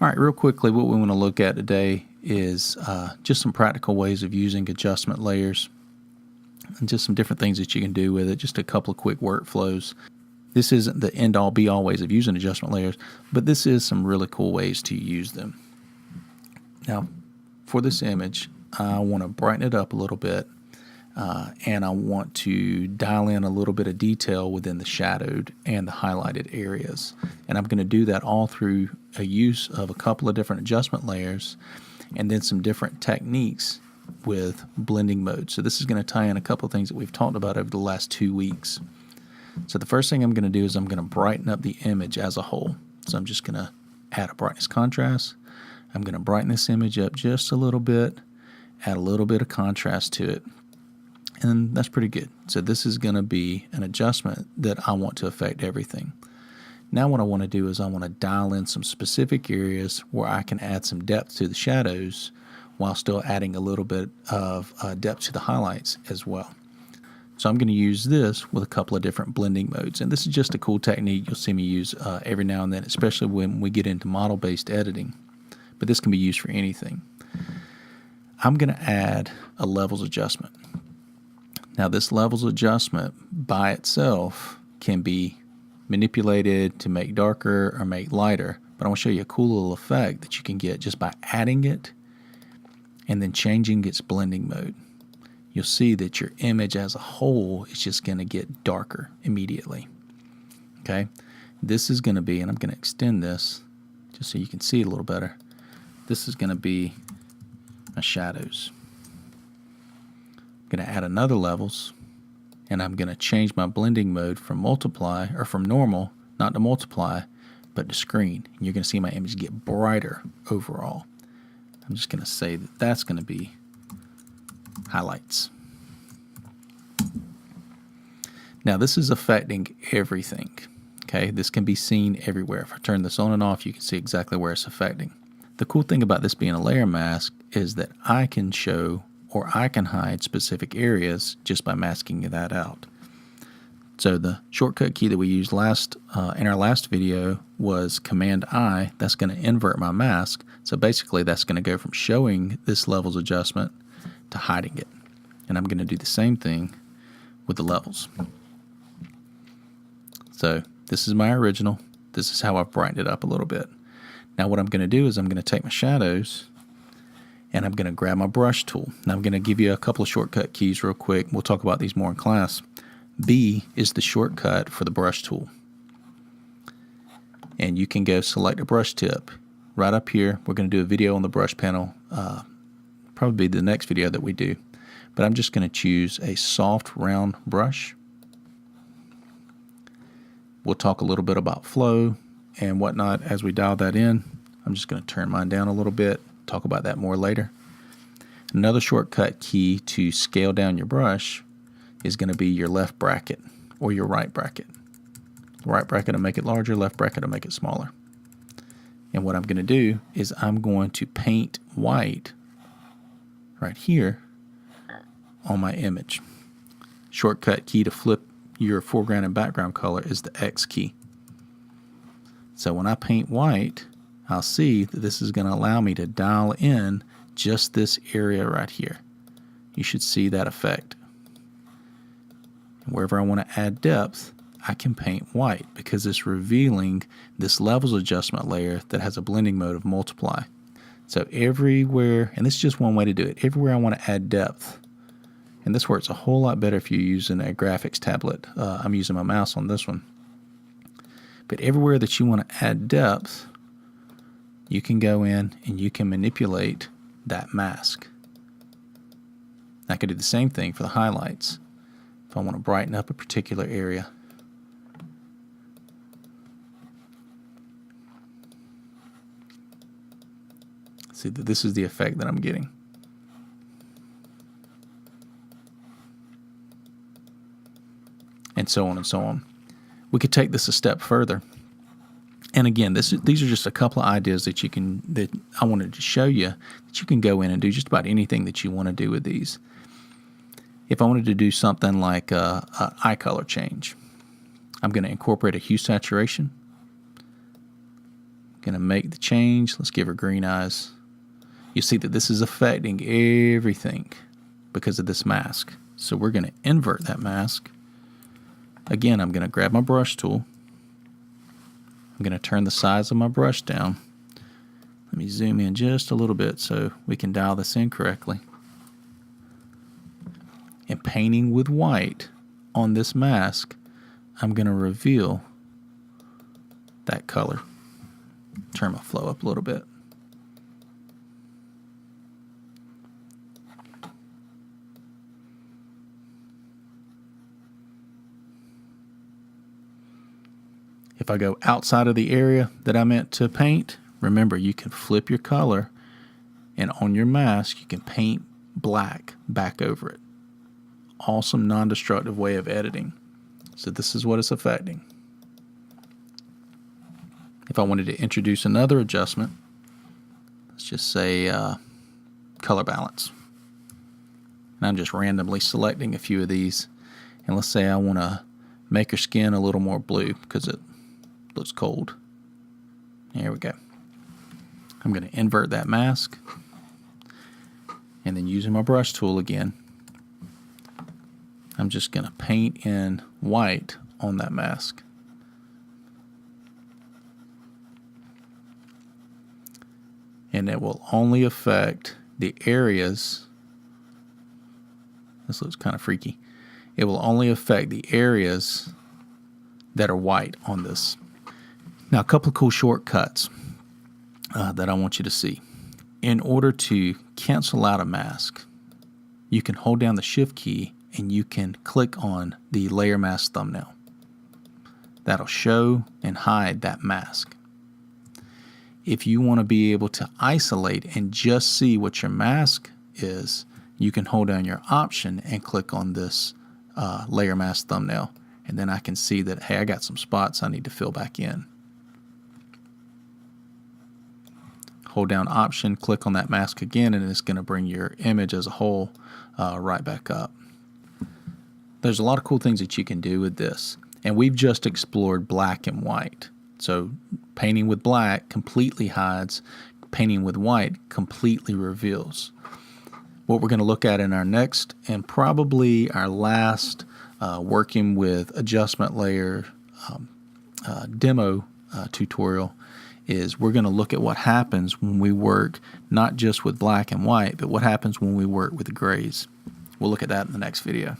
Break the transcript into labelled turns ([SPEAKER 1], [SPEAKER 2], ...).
[SPEAKER 1] All right, real quickly, what we want to look at today is just some practical ways of using adjustment layers and just some different things that you can do with it, just a couple of quick workflows. This isn't the end-all, be-all ways of using adjustment layers, but this is some really cool ways to use them. Now, for this image, I want to brighten it up a little bit, and I want to dial in a little bit of detail within the shadowed and the highlighted areas. And I'm going to do that all through a use of a couple of different adjustment layers and then some different techniques with blending mode. So this is going to tie in a couple of things that we've talked about over the last 2 weeks. So the first thing I'm going to do is I'm going to brighten up the image as a whole. So I'm just going to add a brightness contrast. I'm going to brighten this image up just a little bit, add a little bit of contrast to it, and that's pretty good. So this is going to be an adjustment that I want to affect everything. Now what I want to do is I want to dial in some specific areas where I can add some depth to the shadows while still adding a little bit of depth to the highlights as well. So I'm going to use this with a couple of different blending modes. And this is just a cool technique you'll see me use every now and then, especially when we get into model-based editing. But this can be used for anything. I'm going to add a levels adjustment. Now this levels adjustment by itself can be manipulated to make darker or make lighter, but I want to show you a cool little effect that you can get just by adding it and then changing its blending mode. You'll see that your image as a whole is just going to get darker immediately. Okay, this is going to be, and I'm going to extend this just so you can see it a little better. This is going to be my shadows. I'm going to add another levels, and I'm going to change my blending mode from multiply, or from normal, not to multiply, but to screen. And you're going to see my image get brighter overall. I'm just going to say that that's going to be highlights. Now this is affecting everything. Okay, this can be seen everywhere. If I turn this on and off, you can see exactly where it's affecting. The cool thing about this being a layer mask is that I can show or I can hide specific areas just by masking that out. So the shortcut key that we used in our last video was Command-I. That's going to invert my mask. So basically that's going to go from showing this levels adjustment to hiding it. And I'm going to do the same thing with the levels. So this is my original. This is how I've brightened it up a little bit. Now what I'm going to do is I'm going to take my shadows and I'm going to grab my brush tool. Now I'm going to give you a couple of shortcut keys real quick. We'll talk about these more in class. B is the shortcut for the brush tool. And you can go select a brush tip. Right up here, we're going to do a video on the brush panel, probably the next video that we do. But I'm just going to choose a soft round brush. We'll talk a little bit about flow and whatnot as we dial that in. I'm just going to turn mine down a little bit, talk about that more later. Another shortcut key to scale down your brush is going to be your left bracket or your right bracket. Right bracket will make it larger, left bracket will make it smaller. And what I'm going to do is I'm going to paint white right here on my image. Shortcut key to flip your foreground and background color is the X key. So when I paint white, I'll see that this is going to allow me to dial in just this area right here. You should see that effect. And wherever I want to add depth, I can paint white because it's revealing this levels adjustment layer that has a blending mode of multiply. So everywhere, and this is just one way to do it, everywhere I want to add depth, and this works a whole lot better if you're using a graphics tablet. I'm using my mouse on this one. But everywhere that you want to add depth, you can go in and you can manipulate that mask. I could do the same thing for the highlights. If I want to brighten up a particular area, see that this is the effect that I'm getting. And so on and so on. We could take this a step further. And again, these are just a couple of ideas that I wanted to show you that you can go in and do just about anything that you want to do with these. If I wanted to do something like a eye color change, I'm going to incorporate a hue saturation. Going to make the change. Let's give her green eyes. You see that this is affecting everything because of this mask. So we're going to invert that mask. Again, I'm going to grab my brush tool. I'm going to turn the size of my brush down. Let me zoom in just a little bit so we can dial this in correctly. And painting with white on this mask, I'm going to reveal that color. Turn my flow up a little bit. If I go outside of the area that I meant to paint, remember you can flip your color, and on your mask you can paint black back over it. Awesome non-destructive way of editing. So this is what it's affecting. If I wanted to introduce another adjustment, let's just say color balance. And I'm just randomly selecting a few of these. And let's say I want to make her skin a little more blue because it looks cold. There we go. I'm going to invert that mask. And then using my brush tool again, I'm just going to paint in white on that mask. And it will only affect the areas. This looks kind of freaky. It will only affect the areas that are white on this. Now, a couple of cool shortcuts that I want you to see. In order to cancel out a mask, you can hold down the Shift key and you can click on the layer mask thumbnail. That'll show and hide that mask. If you want to be able to isolate and just see what your mask is, you can hold down your Option and click on this layer mask thumbnail. And then I can see that, hey, I got some spots I need to fill back in. Hold down Option, click on that mask again, and it's going to bring your image as a whole right back up. There's a lot of cool things that you can do with this. And we've just explored black and white. So painting with black completely hides, painting with white completely reveals. What we're going to look at in our next and probably our last working with adjustment layer demo tutorial is we're going to look at what happens when we work not just with black and white, but what happens when we work with the grays. We'll look at that in the next video.